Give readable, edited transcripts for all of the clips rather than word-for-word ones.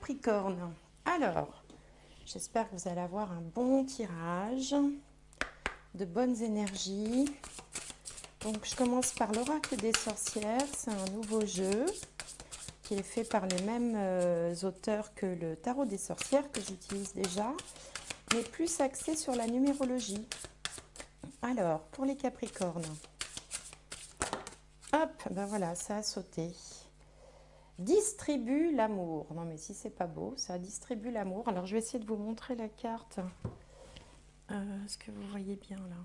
Capricorne. Alors, j'espère que vous allez avoir un bon tirage, de bonnes énergies. Donc, je commence par l'Oracle des sorcières. C'est un nouveau jeu qui est fait par les mêmes auteurs que le Tarot des sorcières que j'utilise déjà, mais plus axé sur la numérologie. Alors, pour les Capricornes, hop, ben voilà, ça a sauté. Distribue l'amour. Non, mais si c'est pas beau, ça distribue l'amour. Alors, je vais essayer de vous montrer la carte. Est-ce que vous voyez bien là?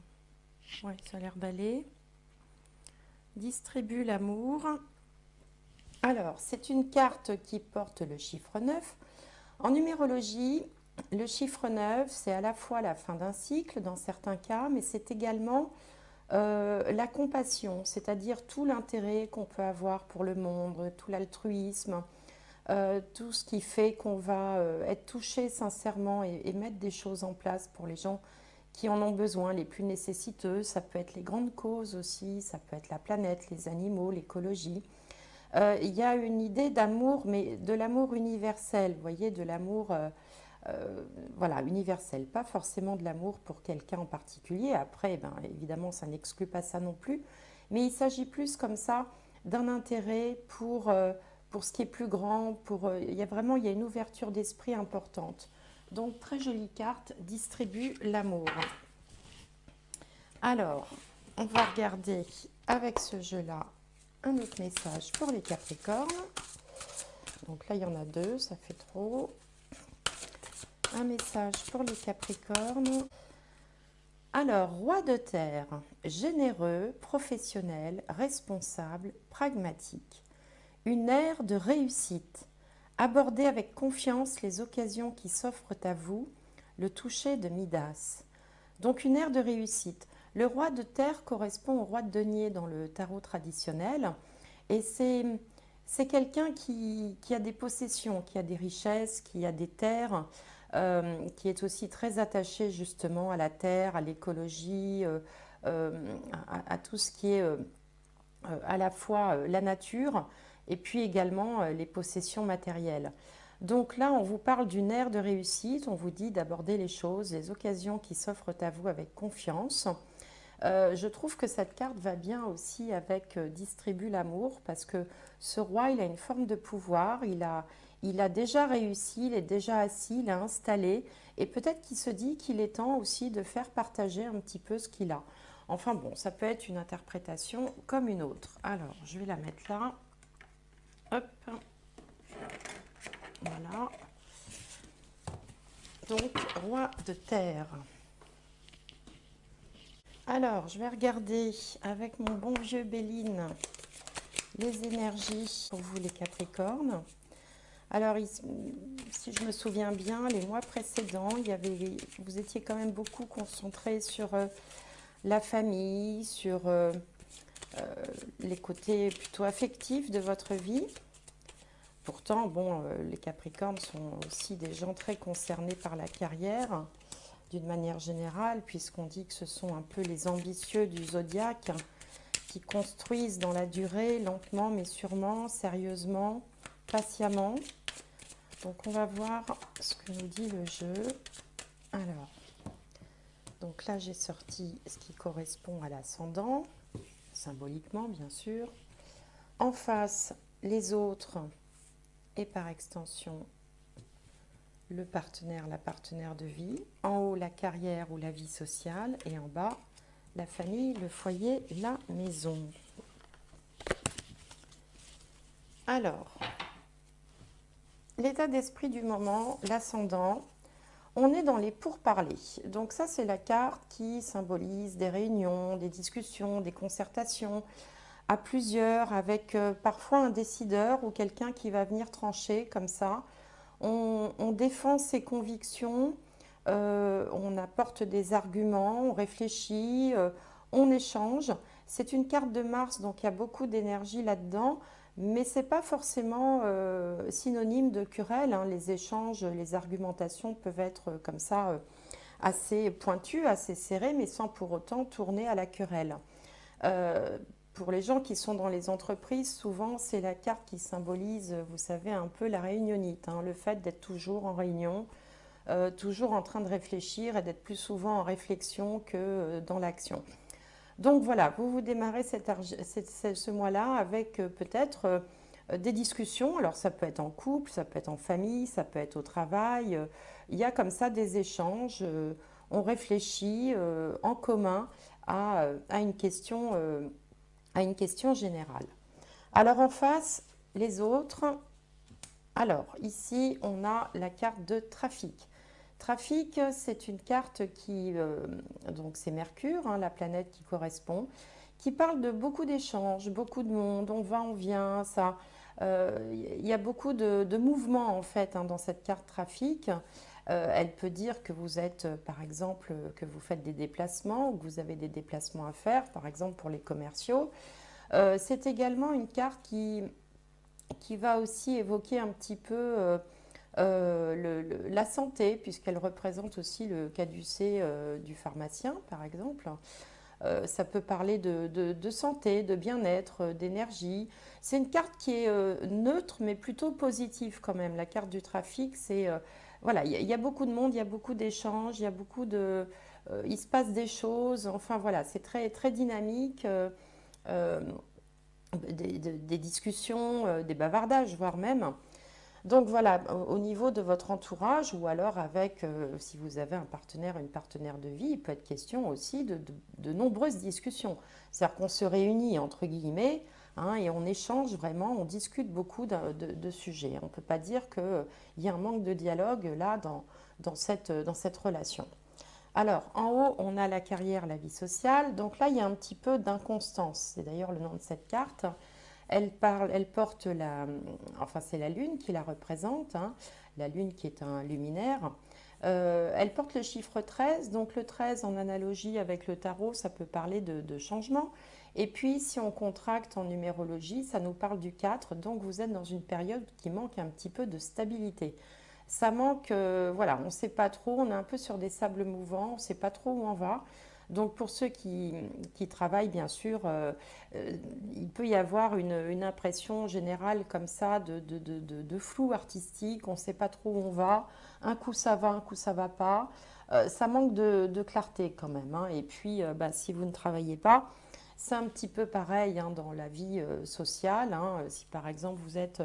Oui, ça a l'air d'aller. Distribue l'amour. Alors, c'est une carte qui porte le chiffre 9. En numérologie, le chiffre 9, c'est à la fois la fin d'un cycle dans certains cas, mais c'est également la compassion, c'est-à-dire tout l'intérêt qu'on peut avoir pour le monde, tout l'altruisme, tout ce qui fait qu'on va être touché sincèrement et mettre des choses en place pour les gens qui en ont besoin, les plus nécessiteux. Ça peut être les grandes causes aussi, ça peut être la planète, les animaux, l'écologie. Il y a une idée d'amour, mais de l'amour universel, vous voyez, de l'amour voilà, universel, pas forcément de l'amour pour quelqu'un en particulier. Après, ben, évidemment, ça n'exclut pas ça non plus, mais il s'agit plus comme ça d'un intérêt pour ce qui est plus grand, il y a vraiment il y a une ouverture d'esprit importante. Donc, très jolie carte, distribue l'amour. Alors, on va regarder avec ce jeu-là un autre message pour les Capricornes. Donc là, il y en a deux, ça fait trop. Un message pour les Capricornes. Alors, roi de terre, généreux, professionnel, responsable, pragmatique. Une ère de réussite. Abordez avec confiance les occasions qui s'offrent à vous, le toucher de Midas. Donc une ère de réussite. Le roi de terre correspond au roi de denier dans le tarot traditionnel. Et c'est quelqu'un qui a des possessions, qui a des richesses, qui a des terres, qui est aussi très attaché justement à la terre, à l'écologie, à tout ce qui est à la fois la nature et puis également les possessions matérielles. Donc là, on vous parle d'une ère de réussite, on vous dit d'aborder les choses, les occasions qui s'offrent à vous avec confiance. Je trouve que cette carte va bien aussi avec distribue l'amour parce que ce roi, il a une forme de pouvoir, il a déjà réussi, il est déjà assis, il est installé et peut-être qu'il se dit qu'il est temps aussi de faire partager un petit peu ce qu'il a. Enfin bon, ça peut être une interprétation comme une autre. Alors, je vais la mettre là. Hop. Voilà. Donc, roi de terre. Alors, je vais regarder avec mon bon vieux Béline les énergies pour vous les Capricornes. Alors, si je me souviens bien, les mois précédents, vous étiez quand même beaucoup concentré sur la famille, sur les côtés plutôt affectifs de votre vie. Pourtant, bon, les Capricornes sont aussi des gens très concernés par la carrière, d'une manière générale, puisqu'on dit que ce sont un peu les ambitieux du zodiaque qui construisent dans la durée, lentement mais sûrement, sérieusement, patiemment. Donc on va voir ce que nous dit le jeu. Alors, donc là j'ai sorti ce qui correspond à l'ascendant, symboliquement bien sûr. En face, les autres et par extension le partenaire, la partenaire de vie. En haut, la carrière ou la vie sociale. Et en bas, la famille, le foyer, la maison. Alors, l'état d'esprit du moment, l'ascendant, on est dans les pourparlers. Donc ça, c'est la carte qui symbolise des réunions, des discussions, des concertations à plusieurs, avec parfois un décideur ou quelqu'un qui va venir trancher comme ça. On défend ses convictions, on apporte des arguments, on réfléchit, on échange. C'est une carte de Mars, donc il y a beaucoup d'énergie là-dedans, mais ce n'est pas forcément synonyme de querelle, hein. Les échanges, les argumentations peuvent être comme ça assez pointues, assez serrées, mais sans pour autant tourner à la querelle. pour les gens qui sont dans les entreprises, souvent c'est la carte qui symbolise, vous savez, un peu la réunionite, hein, le fait d'être toujours en réunion, toujours en train de réfléchir et d'être plus souvent en réflexion que dans l'action. Donc voilà, vous démarrez ce mois-là avec peut-être des discussions. Alors ça peut être en couple, ça peut être en famille, ça peut être au travail. Il y a comme ça des échanges. On réfléchit en commun à une question générale. Alors en face, les autres. Alors ici, on a la carte de trafic. Trafic, c'est une carte donc c'est Mercure, hein, la planète qui correspond, qui parle de beaucoup d'échanges, beaucoup de monde, on va, on vient, ça. Il y a beaucoup de mouvements en fait, hein, dans cette carte trafic. Elle peut dire que vous êtes, par exemple, que vous faites des déplacements ou que vous avez des déplacements à faire, par exemple pour les commerciaux. C'est également une carte qui va aussi évoquer un petit peu la santé, puisqu'elle représente aussi le caducée du pharmacien, par exemple. Ça peut parler de santé, de bien-être, d'énergie. C'est une carte qui est neutre, mais plutôt positive quand même. La carte du trafic, c'est... voilà, il y a beaucoup de monde, il y a beaucoup d'échanges, il y a beaucoup de... il se passe des choses. Enfin voilà, c'est très, très dynamique. Euh, des discussions, des bavardages, voire même. Donc voilà, au niveau de votre entourage ou alors avec, si vous avez un partenaire, une partenaire de vie, il peut être question aussi de nombreuses discussions. C'est-à-dire qu'on se réunit entre guillemets, hein, et on échange vraiment, on discute beaucoup de sujets. On ne peut pas dire qu'il y a un manque de dialogue là dans cette relation. Alors, en haut, on a la carrière, la vie sociale. Donc là, il y a un petit peu d'inconstance. C'est d'ailleurs le nom de cette carte. Elle porte enfin c'est la lune qui la représente, hein, la lune qui est un luminaire. Elle porte le chiffre 13, donc le 13 en analogie avec le tarot, ça peut parler de changement. Et puis si on contracte en numérologie, ça nous parle du 4, donc vous êtes dans une période qui manque un petit peu de stabilité. Ça manque, voilà, on ne sait pas trop, on est un peu sur des sables mouvants, on ne sait pas trop où on va. Donc pour ceux qui travaillent, bien sûr, il peut y avoir une impression générale comme ça de flou artistique, on ne sait pas trop où on va, un coup ça va, un coup ça va pas. Ça manque de clarté quand même, hein. Et puis bah, si vous ne travaillez pas, c'est un petit peu pareil, hein, dans la vie sociale, hein. Si par exemple vous êtes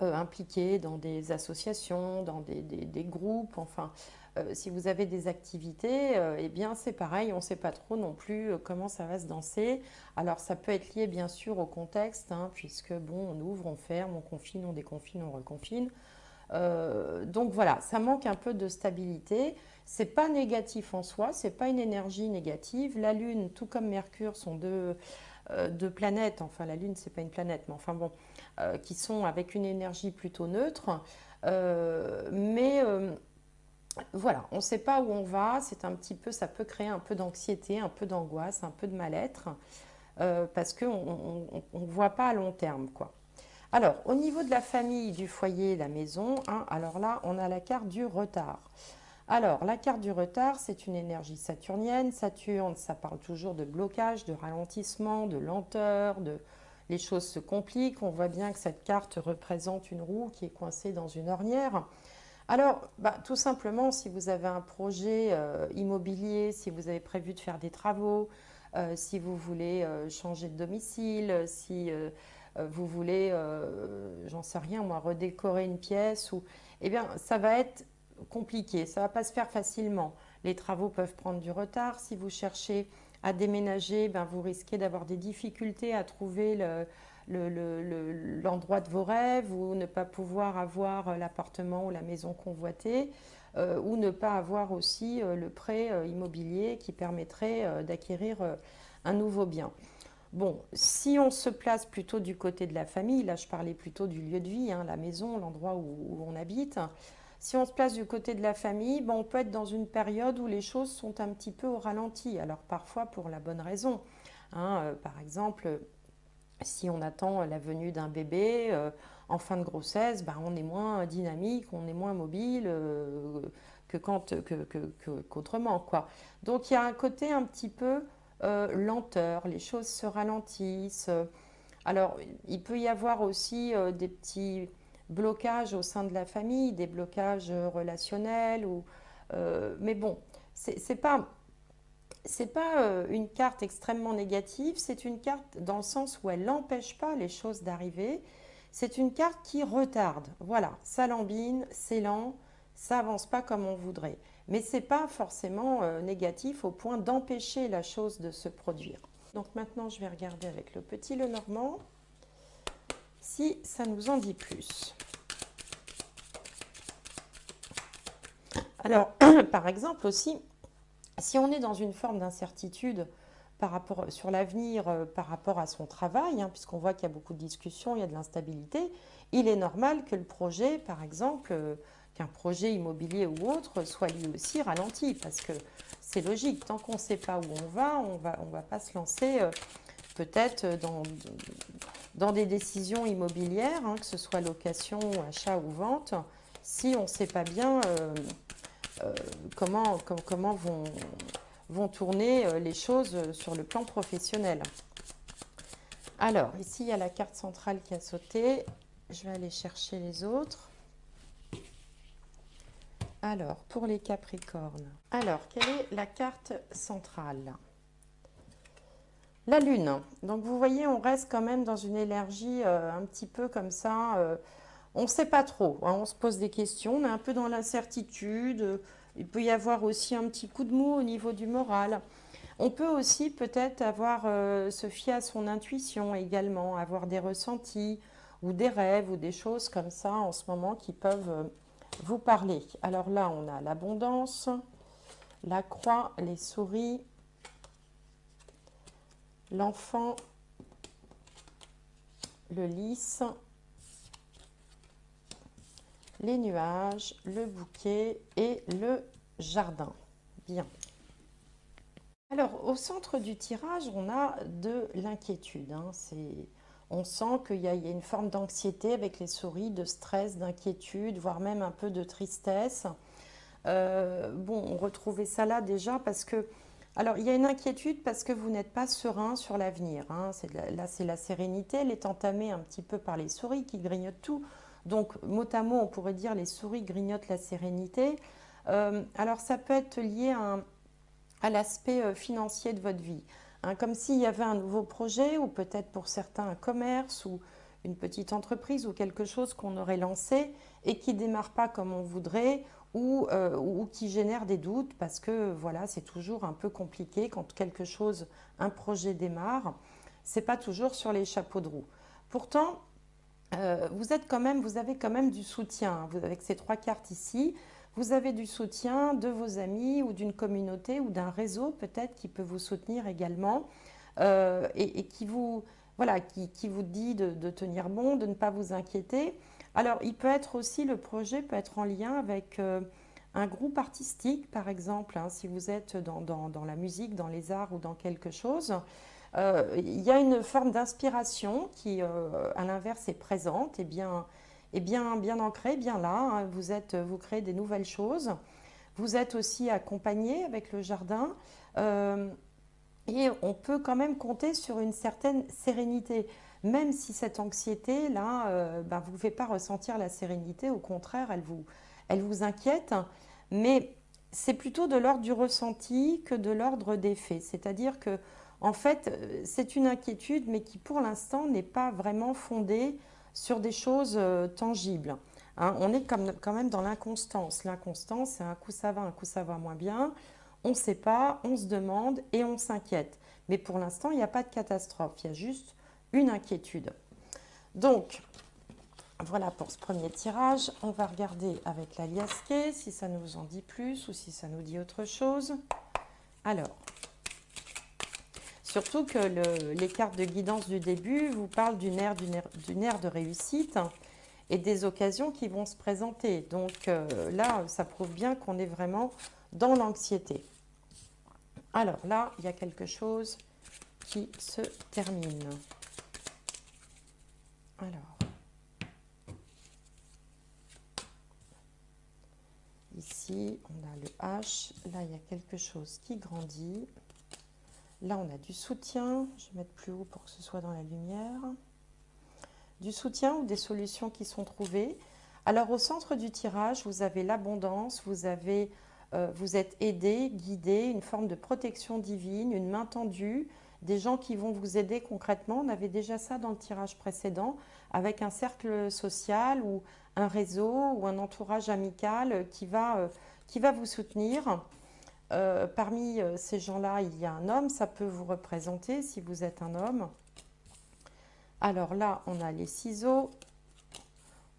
impliqué dans des associations, dans des groupes, enfin, si vous avez des activités, eh bien c'est pareil, on ne sait pas trop non plus comment ça va se danser. Alors ça peut être lié bien sûr au contexte, hein, puisque bon, on ouvre, on ferme, on confine, on déconfine, on reconfine. Donc voilà, ça manque un peu de stabilité. C'est pas négatif en soi, c'est pas une énergie négative. La Lune, tout comme Mercure, sont deux planètes. Enfin, la Lune, c'est pas une planète, mais enfin bon, qui sont avec une énergie plutôt neutre. Mais voilà, on ne sait pas où on va. C'est un petit peu, ça peut créer un peu d'anxiété, un peu d'angoisse, un peu de mal-être, parce qu'on ne voit pas à long terme, quoi. Alors, au niveau de la famille, du foyer, la maison, hein, alors là, on a la carte du retard. Alors, la carte du retard, c'est une énergie saturnienne. Saturne, ça parle toujours de blocage, de ralentissement, de lenteur, les choses se compliquent. On voit bien que cette carte représente une roue qui est coincée dans une ornière. Alors, bah, tout simplement, si vous avez un projet immobilier, si vous avez prévu de faire des travaux, si vous voulez changer de domicile, si vous voulez, j'en sais rien, moi, redécorer une pièce, eh bien, ça va être compliqué, ça ne va pas se faire facilement. Les travaux peuvent prendre du retard. Si vous cherchez à déménager, ben, vous risquez d'avoir des difficultés à trouver l'endroit de vos rêves ou ne pas pouvoir avoir l'appartement ou la maison convoitée ou ne pas avoir aussi le prêt immobilier qui permettrait d'acquérir un nouveau bien. Bon, si on se place plutôt du côté de la famille, là je parlais plutôt du lieu de vie, hein, la maison, l'endroit où on habite. Si on se place du côté de la famille, bon, on peut être dans une période où les choses sont un petit peu au ralenti. Alors parfois pour la bonne raison, hein, par exemple, si on attend la venue d'un bébé en fin de grossesse, ben, on est moins dynamique, on est moins mobile qu'autrement, quoi. Donc il y a un côté un petit peu lenteur, les choses se ralentissent. Alors, il peut y avoir aussi des petits blocages au sein de la famille, des blocages relationnels, mais bon, c'est pas, c'est pas une carte extrêmement négative, c'est une carte dans le sens où elle n'empêche pas les choses d'arriver. C'est une carte qui retarde. Voilà, ça lambine, c'est lent, ça avance pas comme on voudrait. Mais c'est pas forcément négatif au point d'empêcher la chose de se produire. Donc maintenant, je vais regarder avec le petit Lenormand si ça nous en dit plus. Alors, par exemple aussi, si on est dans une forme d'incertitude par rapport sur l'avenir, par rapport à son travail, hein, puisqu'on voit qu'il y a beaucoup de discussions, il y a de l'instabilité, il est normal que le projet, par exemple, qu'un projet immobilier ou autre, soit lui aussi ralenti, parce que c'est logique, tant qu'on ne sait pas où on va pas se lancer peut-être dans des décisions immobilières, hein, que ce soit location, achat ou vente, si on ne sait pas bien comment vont tourner les choses sur le plan professionnel. Alors, ici, il y a la carte centrale qui a sauté. Je vais aller chercher les autres. Alors, pour les Capricornes. Alors, quelle est la carte centrale? La Lune. Donc, vous voyez, on reste quand même dans une énergie un petit peu comme ça. On ne sait pas trop, hein, on se pose des questions, on est un peu dans l'incertitude. Il peut y avoir aussi un petit coup de mou au niveau du moral. On peut aussi peut-être se fier à son intuition également, avoir des ressentis ou des rêves ou des choses comme ça en ce moment qui peuvent vous parler. Alors là, on a l'abondance, la croix, les souris, l'enfant, le lys, les nuages, le bouquet et le jardin. Bien. Alors, au centre du tirage, on a de l'inquiétude. Hein. On sent qu'il y a une forme d'anxiété avec les souris, de stress, d'inquiétude, voire même un peu de tristesse. Bon, on retrouvait ça là déjà parce que... Alors, il y a une inquiétude parce que vous n'êtes pas serein sur l'avenir. Hein. Là, c'est la sérénité. Elle est entamée un petit peu par les souris qui grignotent tout. Donc, mot à mot, on pourrait dire les souris grignotent la sérénité. Alors, ça peut être lié à l'aspect financier de votre vie. Hein, comme s'il y avait un nouveau projet ou peut-être pour certains un commerce ou une petite entreprise ou quelque chose qu'on aurait lancé et qui ne démarre pas comme on voudrait ou qui génère des doutes parce que voilà, c'est toujours un peu compliqué quand quelque chose, un projet démarre, c'est pas toujours sur les chapeaux de roue. Pourtant, vous avez quand même du soutien. Avec ces trois cartes ici, vous avez du soutien de vos amis ou d'une communauté ou d'un réseau peut-être qui peut vous soutenir également et qui vous, voilà, qui vous dit de tenir bon, de ne pas vous inquiéter. Alors, le projet peut être en lien avec un groupe artistique, par exemple, hein, si vous êtes dans la musique, dans les arts ou dans quelque chose. Il y a une forme d'inspiration qui, à l'inverse, est présente et bien ancrée, bien là. Hein. Vous créez des nouvelles choses. Vous êtes aussi accompagné avec le jardin. Euh, et on peut quand même compter sur une certaine sérénité, même si cette anxiété-là, vous ne fait pas ressentir la sérénité, au contraire, elle vous inquiète, mais c'est plutôt de l'ordre du ressenti que de l'ordre des faits. C'est-à-dire que, en fait, c'est une inquiétude, mais qui pour l'instant n'est pas vraiment fondée sur des choses tangibles. Hein, on est quand même dans l'inconstance. L'inconstance, c'est un coup ça va moins bien. On ne sait pas, on se demande et on s'inquiète. Mais pour l'instant, il n'y a pas de catastrophe, il y a juste une inquiétude. Donc, voilà pour ce premier tirage. On va regarder avec la liasquée si ça nous en dit plus ou si ça nous dit autre chose. Alors, surtout que les cartes de guidance du début vous parlent d'une ère de réussite et des occasions qui vont se présenter. Donc là, ça prouve bien qu'on est vraiment dans l'anxiété. Alors là, il y a quelque chose qui se termine. Alors, ici, on a le H. Là, il y a quelque chose qui grandit. Là, on a du soutien. Je vais mettre plus haut pour que ce soit dans la lumière. Du soutien ou des solutions qui sont trouvées. Alors, au centre du tirage, vous avez l'abondance, vous êtes aidé, guidé, une forme de protection divine, une main tendue, des gens qui vont vous aider concrètement. On avait déjà ça dans le tirage précédent, avec un cercle social ou un réseau ou un entourage amical qui va vous soutenir. Parmi ces gens-là, il y a un homme, ça peut vous représenter si vous êtes un homme. Alors là, on a les ciseaux.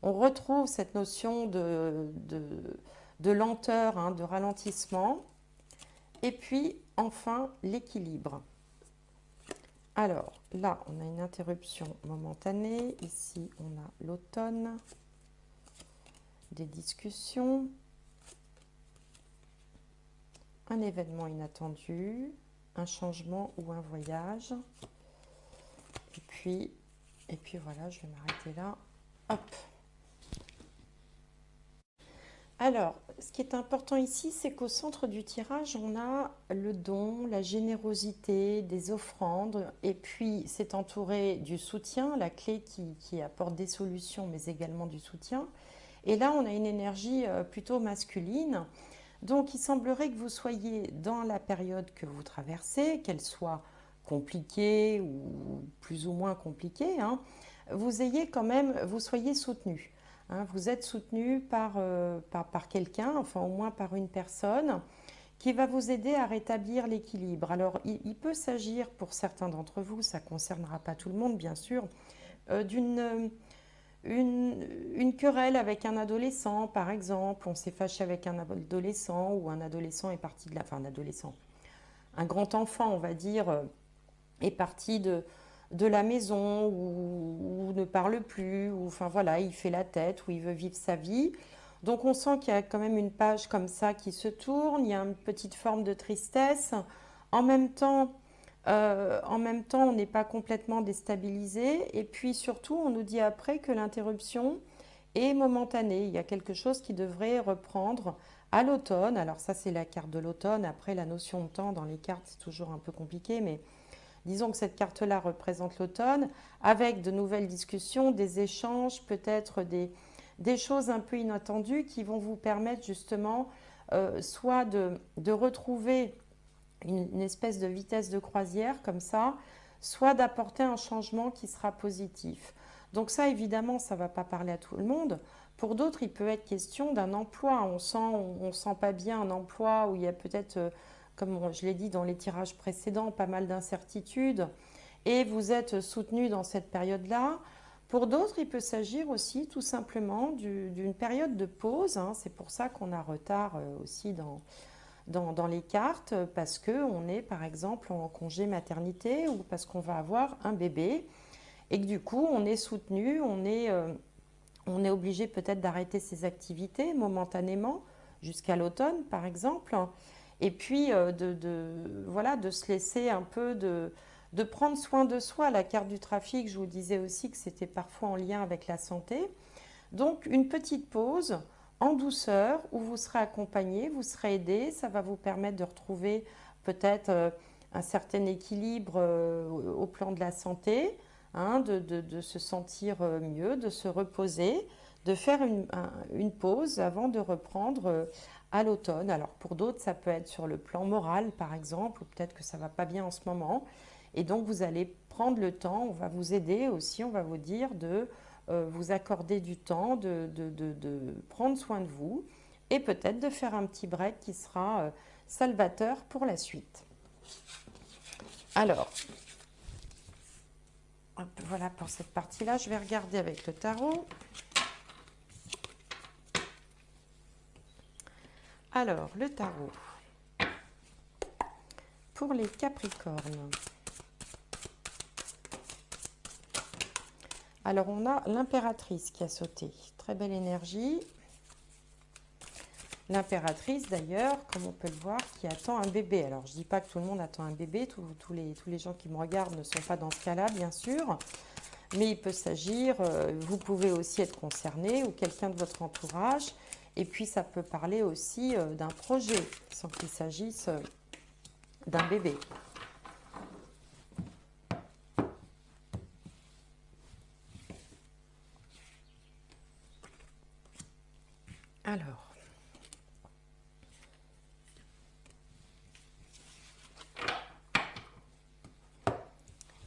On retrouve cette notion de lenteur, hein, de ralentissement. Et puis, enfin, l'équilibre. Alors, là, on a une interruption momentanée. Ici, on a l'automne, des discussions, un événement inattendu, un changement ou un voyage. Et puis voilà, je vais m'arrêter là. Hop. Alors, ce qui est important ici, c'est qu'au centre du tirage, on a le don, la générosité, des offrandes, et puis c'est entouré du soutien, la clé qui apporte des solutions, mais également du soutien. Et là, on a une énergie plutôt masculine. Donc, il semblerait que vous soyez dans la période que vous traversez, qu'elle soit compliquée ou plus ou moins compliquée, hein, vous soyez soutenu. Hein, vous êtes soutenu par quelqu'un, enfin au moins par une personne, qui va vous aider à rétablir l'équilibre. Alors, il peut s'agir pour certains d'entre vous, ça ne concernera pas tout le monde bien sûr, d'une une querelle avec un adolescent, par exemple. On s'est fâché avec un adolescent ou un adolescent est parti de la... Enfin, un adolescent, un grand enfant, on va dire, est parti de la maison ou ne parle plus, ou enfin voilà, il fait la tête, ou il veut vivre sa vie. Donc on sent qu'il y a quand même une page comme ça qui se tourne, il y a une petite forme de tristesse. En même temps, on n'est pas complètement déstabilisé. Et puis surtout, on nous dit après que l'interruption est momentanée. Il y a quelque chose qui devrait reprendre à l'automne. Alors ça, c'est la carte de l'automne. Après, la notion de temps dans les cartes, c'est toujours un peu compliqué, mais disons que cette carte-là représente l'automne, avec de nouvelles discussions, des échanges, peut-être des choses un peu inattendues qui vont vous permettre justement soit de retrouver une espèce de vitesse de croisière comme ça, soit d'apporter un changement qui sera positif. Donc ça, évidemment, ça ne va pas parler à tout le monde. Pour d'autres, il peut être question d'un emploi. On sent pas bien un emploi où il y a peut-être, comme je l'ai dit dans les tirages précédents, pas mal d'incertitudes. Et vous êtes soutenu dans cette période-là. Pour d'autres, il peut s'agir aussi tout simplement d'une période de pause. Hein. C'est pour ça qu'on a retard aussi dans les cartes, parce qu'on est par exemple en congé maternité ou parce qu'on va avoir un bébé et que du coup on est soutenu, on est obligé peut-être d'arrêter ses activités momentanément jusqu'à l'automne par exemple, et puis voilà, de se laisser un peu de prendre soin de soi. La carte du trafic, je vous disais aussi que c'était parfois en lien avec la santé. Donc une petite pause en douceur où vous serez accompagné, vous serez aidé, ça va vous permettre de retrouver peut-être un certain équilibre au plan de la santé, hein, de se sentir mieux, de se reposer, de faire une pause avant de reprendre à l'automne. Alors pour d'autres, ça peut être sur le plan moral par exemple, ou peut-être que ça ne va pas bien en ce moment. Et donc vous allez prendre le temps, on va vous aider aussi, on va vous dire de vous accorder du temps, de prendre soin de vous et peut-être de faire un petit break qui sera salvateur pour la suite. Alors, hop, voilà pour cette partie-là. Je vais regarder avec le tarot. Alors, le tarot pour les Capricornes. Alors, on a l'impératrice qui a sauté. Très belle énergie. L'impératrice, d'ailleurs, comme on peut le voir, qui attend un bébé. Alors, je ne dis pas que tout le monde attend un bébé. Tous les gens qui me regardent ne sont pas dans ce cas-là, bien sûr. Mais il peut s'agir, vous pouvez aussi être concerné ou quelqu'un de votre entourage. Et puis, ça peut parler aussi d'un projet, sans qu'il s'agisse d'un bébé. Alors,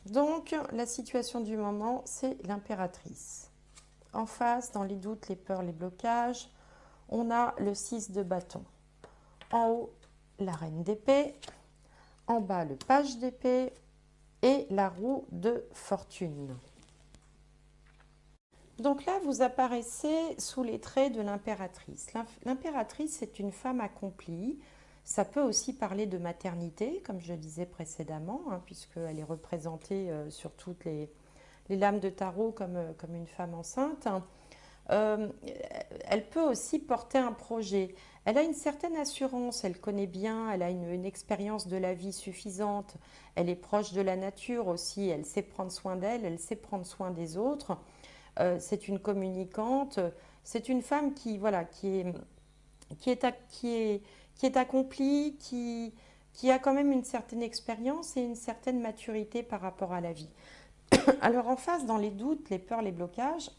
donc la situation du moment, c'est l'impératrice. En face, dans les doutes, les peurs, les blocages, on a le 6 de bâton. En haut, la reine d'épée. En bas, le page d'épée et la roue de fortune. Donc là, vous apparaissez sous les traits de l'impératrice. L'impératrice est une femme accomplie. Ça peut aussi parler de maternité, comme je disais précédemment, hein, puisqu'elle est représentée sur toutes les lames de tarot comme une femme enceinte. Euh, Elle peut aussi porter un projet. Elle a une certaine assurance, elle connaît bien, elle a une expérience de la vie suffisante, elle est proche de la nature aussi, elle sait prendre soin d'elle, elle sait prendre soin des autres. C'est une communicante, c'est une femme qui, voilà, qui est, qui est accomplie, qui a quand même une certaine expérience et une certaine maturité par rapport à la vie. Alors en face, dans les doutes, les peurs, les blocages,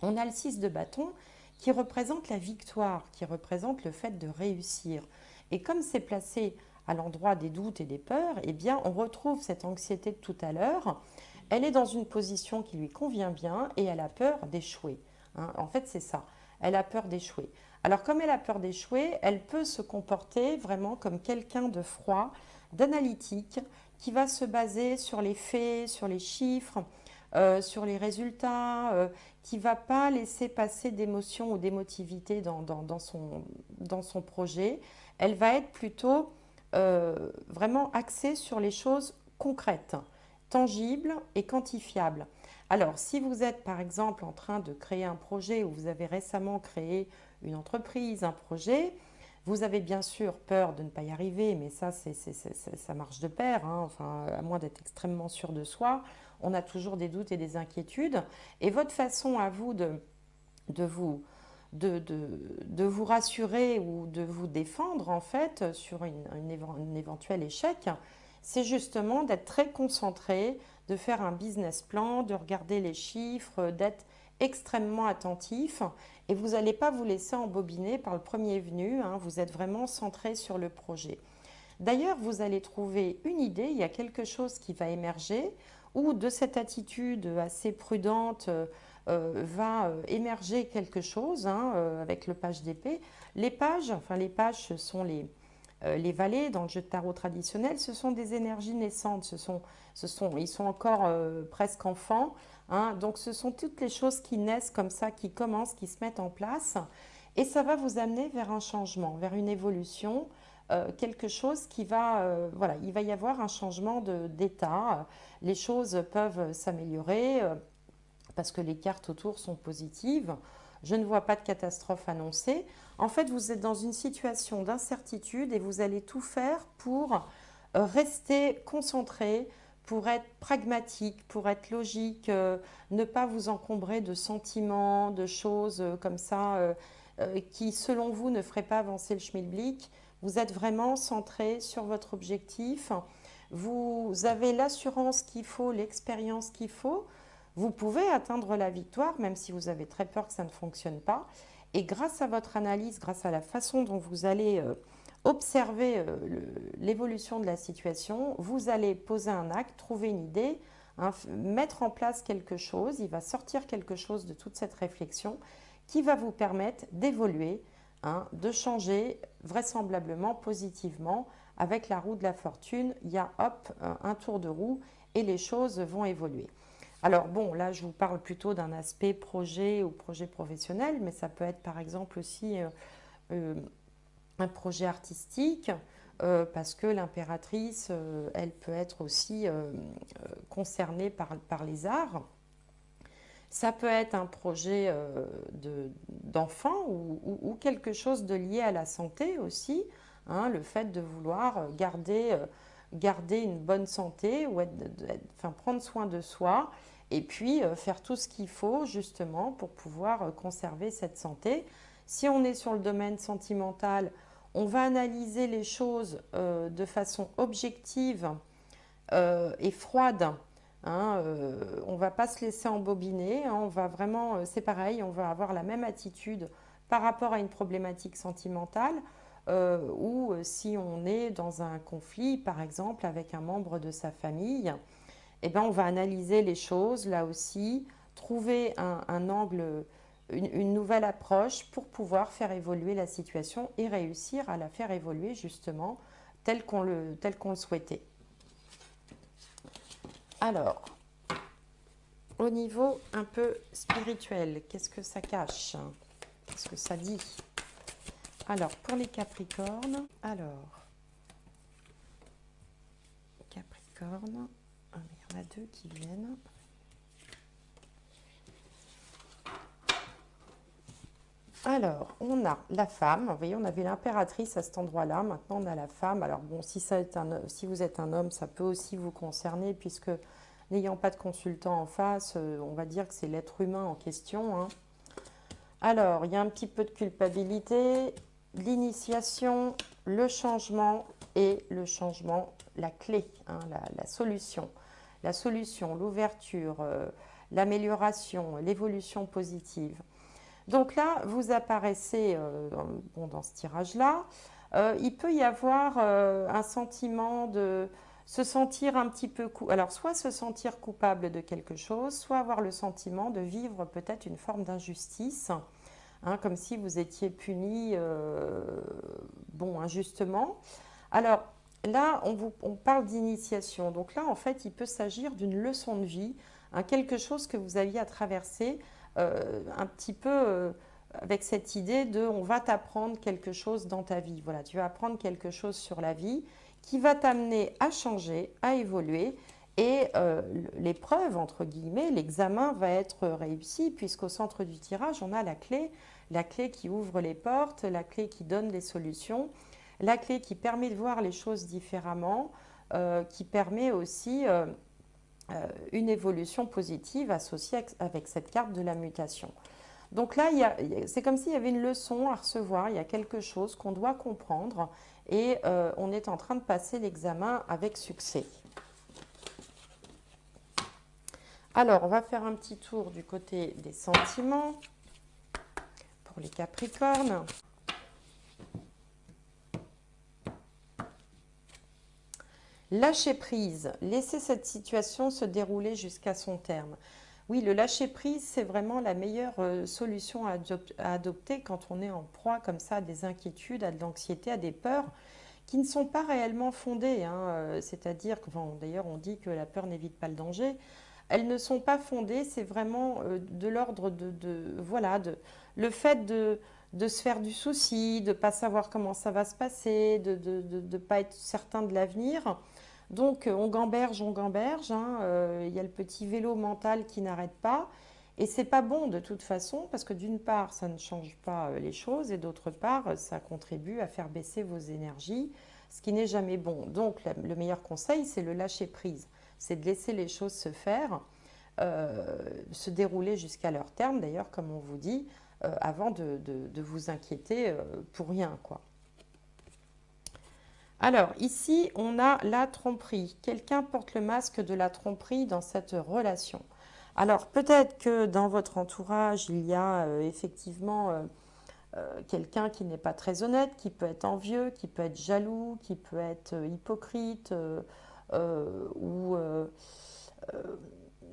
on a le 6 de bâton qui représente la victoire, qui représente le fait de réussir. Et comme c'est placé à l'endroit des doutes et des peurs, eh bien on retrouve cette anxiété de tout à l'heure. Elle est dans une position qui lui convient bien et elle a peur d'échouer. Hein, en fait, c'est ça. Elle a peur d'échouer. Alors, comme elle a peur d'échouer, elle peut se comporter vraiment comme quelqu'un de froid, d'analytique, qui va se baser sur les faits, sur les chiffres, sur les résultats, qui ne va pas laisser passer d'émotions ou d'émotivité dans son projet. Elle va être plutôt vraiment axée sur les choses concrètes, tangibles et quantifiables. Alors, si vous êtes par exemple en train de créer un projet ou vous avez récemment créé une entreprise, un projet, vous avez bien sûr peur de ne pas y arriver, mais ça, ça marche de pair, hein. Enfin, à moins d'être extrêmement sûr de soi, on a toujours des doutes et des inquiétudes. Et votre façon à vous de vous, de vous rassurer ou de vous défendre, en fait, sur un éventuel échec, c'est justement d'être très concentré, de faire un business plan, de regarder les chiffres, d'être extrêmement attentif et vous n'allez pas vous laisser embobiner par le premier venu, hein, vous êtes vraiment centré sur le projet. D'ailleurs, vous allez trouver une idée, il y a quelque chose qui va émerger ou de cette attitude assez prudente va émerger quelque chose, hein, avec le page d'épée. Les pages, ce sont les valets dans le jeu de tarot traditionnel, ce sont des énergies naissantes, ils sont encore presque enfants, hein, donc ce sont toutes les choses qui naissent comme ça, qui commencent, qui se mettent en place, et ça va vous amener vers un changement, vers une évolution, quelque chose qui va, voilà, il va y avoir un changement d'état, les choses peuvent s'améliorer parce que les cartes autour sont positives. Je ne vois pas de catastrophe annoncée. En fait, vous êtes dans une situation d'incertitude et vous allez tout faire pour rester concentré, pour être pragmatique, pour être logique, ne pas vous encombrer de sentiments, de choses comme ça qui, selon vous, ne feraient pas avancer le schmilblick. Vous êtes vraiment centré sur votre objectif. Vous avez l'assurance qu'il faut, l'expérience qu'il faut. Vous pouvez atteindre la victoire, même si vous avez très peur que ça ne fonctionne pas. Et grâce à votre analyse, grâce à la façon dont vous allez observer l'évolution de la situation, vous allez poser un acte, trouver une idée, hein, mettre en place quelque chose. Il va sortir quelque chose de toute cette réflexion qui va vous permettre d'évoluer, hein, de changer vraisemblablement positivement. Avec la roue de la fortune, il y a hop, un tour de roue et les choses vont évoluer. Alors bon, là je vous parle plutôt d'un aspect projet ou projet professionnel, mais ça peut être par exemple aussi euh, un projet artistique, parce que l'impératrice, elle peut être aussi concernée par les arts. Ça peut être un projet d'enfant ou quelque chose de lié à la santé aussi, hein, le fait de vouloir garder une bonne santé ou enfin, prendre soin de soi et puis faire tout ce qu'il faut justement pour pouvoir conserver cette santé. Si on est sur le domaine sentimental, on va analyser les choses de façon objective et froide. Hein, on ne va pas se laisser embobiner, hein, on va vraiment, c'est pareil, on va avoir la même attitude par rapport à une problématique sentimentale ou si on est dans un conflit, par exemple, avec un membre de sa famille, eh ben, on va analyser les choses là aussi, trouver un angle, une nouvelle approche pour pouvoir faire évoluer la situation et réussir à la faire évoluer justement tel qu'on le souhaitait. Alors, au niveau un peu spirituel, qu'est-ce que ça cache? Qu'est-ce que ça dit? Alors, pour les Capricornes, Capricorne, il y en a deux qui viennent. Alors, on a la femme, vous voyez, on avait l'impératrice à cet endroit-là, maintenant on a la femme. Alors bon, si vous êtes un homme, ça peut aussi vous concerner, puisque n'ayant pas de consultant en face, on va dire que c'est l'être humain en question, hein. Alors, il y a un petit peu de culpabilité, l'initiation, le changement et le changement, la clé, hein, la solution. La solution, l'ouverture, l'amélioration, l'évolution positive. Donc là, vous apparaissez dans ce tirage-là. Il peut y avoir un sentiment de se sentir un petit peu... Alors, soit se sentir coupable de quelque chose, soit avoir le sentiment de vivre peut-être une forme d'injustice, hein, comme si vous étiez puni injustement. Alors, là, on parle d'initiation. Donc là, en fait, il peut s'agir d'une leçon de vie, hein, quelque chose que vous aviez à traverser un petit peu avec cette idée de on va t'apprendre quelque chose dans ta vie. Voilà, tu vas apprendre quelque chose sur la vie qui va t'amener à changer, à évoluer. Et l'épreuve, entre guillemets, l'examen va être réussi puisqu'au centre du tirage, on a la clé qui ouvre les portes, la clé qui donne les solutions, la clé qui permet de voir les choses différemment, qui permet aussi une évolution positive associée avec cette carte de la mutation. Donc là, c'est comme s'il y avait une leçon à recevoir, il y a quelque chose qu'on doit comprendre et on est en train de passer l'examen avec succès. Alors, on va faire un petit tour du côté des sentiments pour les Capricornes. Lâcher prise, laisser cette situation se dérouler jusqu'à son terme. Oui, le lâcher prise, c'est vraiment la meilleure solution à adopter quand on est en proie comme ça à des inquiétudes, à de l'anxiété, à des peurs qui ne sont pas réellement fondées, hein. C'est-à-dire que, d'ailleurs, on dit que la peur n'évite pas le danger. Elles ne sont pas fondées, c'est vraiment de l'ordre le fait de se faire du souci, de ne pas savoir comment ça va se passer, de ne pas être certain de l'avenir. Donc on gamberge, hein, il y a le petit vélo mental qui n'arrête pas. Et c'est pas bon de toute façon, parce que d'une part, ça ne change pas les choses, et d'autre part, ça contribue à faire baisser vos énergies, ce qui n'est jamais bon. Donc le meilleur conseil, c'est le lâcher prise. C'est de laisser les choses se faire, se dérouler jusqu'à leur terme, d'ailleurs, comme on vous dit, avant de vous inquiéter pour rien, quoi. Alors, ici, on a la tromperie. Quelqu'un porte le masque de la tromperie dans cette relation. Alors, peut-être que dans votre entourage, il y a effectivement quelqu'un qui n'est pas très honnête, qui peut être envieux, qui peut être jaloux, qui peut être hypocrite ou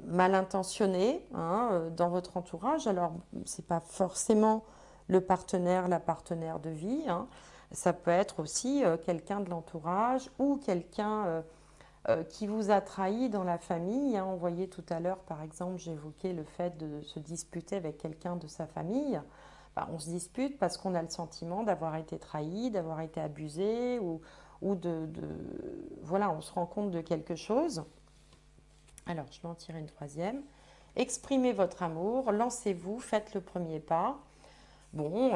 mal intentionné, hein, dans votre entourage. Alors, ce n'est pas forcément le partenaire, la partenaire de vie, hein. Ça peut être aussi quelqu'un de l'entourage ou quelqu'un qui vous a trahi dans la famille, hein. On voyait tout à l'heure, par exemple, j'évoquais le fait de se disputer avec quelqu'un de sa famille. Bah, on se dispute parce qu'on a le sentiment d'avoir été trahi, d'avoir été abusé ou voilà, on se rend compte de quelque chose. Alors, je vais en tirer une troisième. Exprimez votre amour, lancez-vous, faites le premier pas. Bon,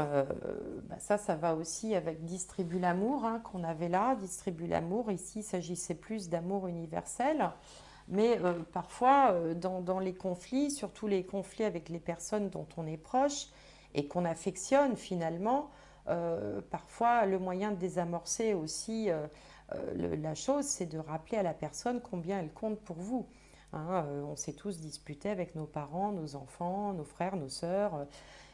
ça va aussi avec distribue l'amour, hein, qu'on avait là. Distribue l'amour, ici, il s'agissait plus d'amour universel. Mais parfois, dans les conflits, surtout les conflits avec les personnes dont on est proche et qu'on affectionne finalement, parfois le moyen de désamorcer aussi la chose, c'est de rappeler à la personne combien elle compte pour vous. Hein, on s'est tous disputés avec nos parents, nos enfants, nos frères, nos sœurs.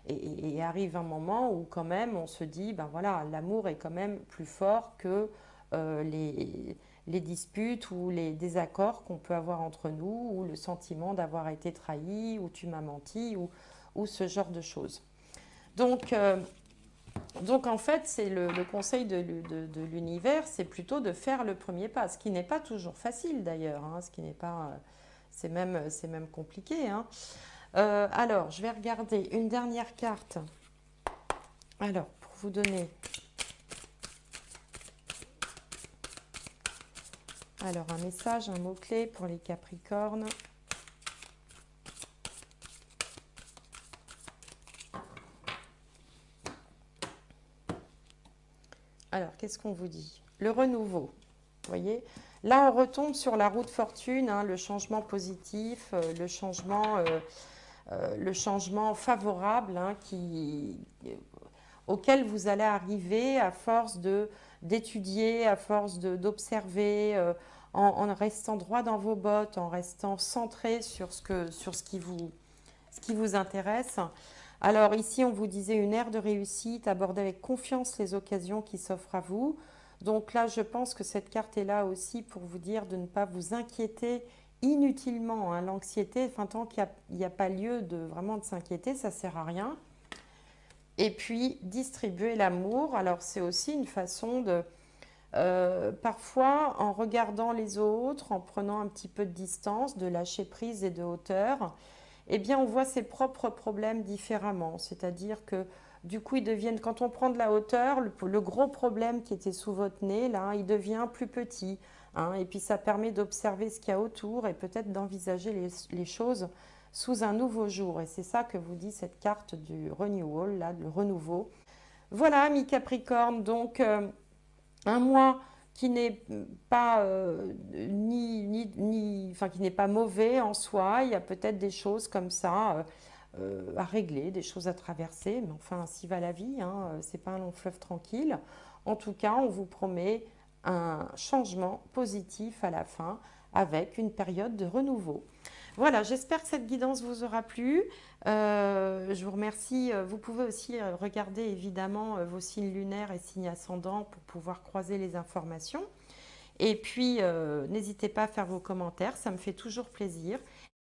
Et arrive un moment où quand même on se dit, ben voilà, l'amour est quand même plus fort que les disputes ou les désaccords qu'on peut avoir entre nous, ou le sentiment d'avoir été trahi, ou tu m'as menti, ou ce genre de choses. Donc, donc en fait, c'est le conseil de l'univers, c'est plutôt de faire le premier pas, ce qui n'est pas toujours facile d'ailleurs, hein, ce qui n'est pas, c'est même compliqué, hein. Alors, je vais regarder une dernière carte. Alors, pour vous donner, alors un message, un mot-clé pour les Capricornes. Alors, qu'est-ce qu'on vous dit? Le renouveau, vous voyez? Là, on retombe sur la roue de fortune, hein, le changement positif, le changement favorable, hein, auquel vous allez arriver à force d'étudier, à force d'observer, en restant droit dans vos bottes, en restant centré sur ce qui vous intéresse. Alors ici, on vous disait une ère de réussite, abordez avec confiance les occasions qui s'offrent à vous. Donc là, je pense que cette carte est là aussi pour vous dire de ne pas vous inquiéter inutilement, hein. L'anxiété, enfin, tant qu'il n'y a pas lieu vraiment de s'inquiéter, ça ne sert à rien. Et puis, distribuer l'amour. Alors, c'est aussi une façon de, parfois, en regardant les autres, en prenant un petit peu de distance, de lâcher prise et de hauteur, eh bien, on voit ses propres problèmes différemment. C'est-à-dire que, du coup, ils deviennent, quand on prend de la hauteur, le gros problème qui était sous votre nez, là, il devient plus petit, hein. Et puis, ça permet d'observer ce qu'il y a autour et peut-être d'envisager les choses sous un nouveau jour. Et c'est ça que vous dit cette carte du renewal, là, le renouveau. Voilà, mi Capricorne, donc un mois qui n'est pas enfin qui n'est pas mauvais en soi. Il y a peut-être des choses comme ça à régler, des choses à traverser, mais enfin ainsi va la vie, hein. C'est pas un long fleuve tranquille. En tout cas, on vous promet un changement positif à la fin avec une période de renouveau. Voilà, j'espère que cette guidance vous aura plu. Je vous remercie. Vous pouvez aussi regarder évidemment vos signes lunaires et signes ascendants pour pouvoir croiser les informations. Et puis, n'hésitez pas à faire vos commentaires, ça me fait toujours plaisir.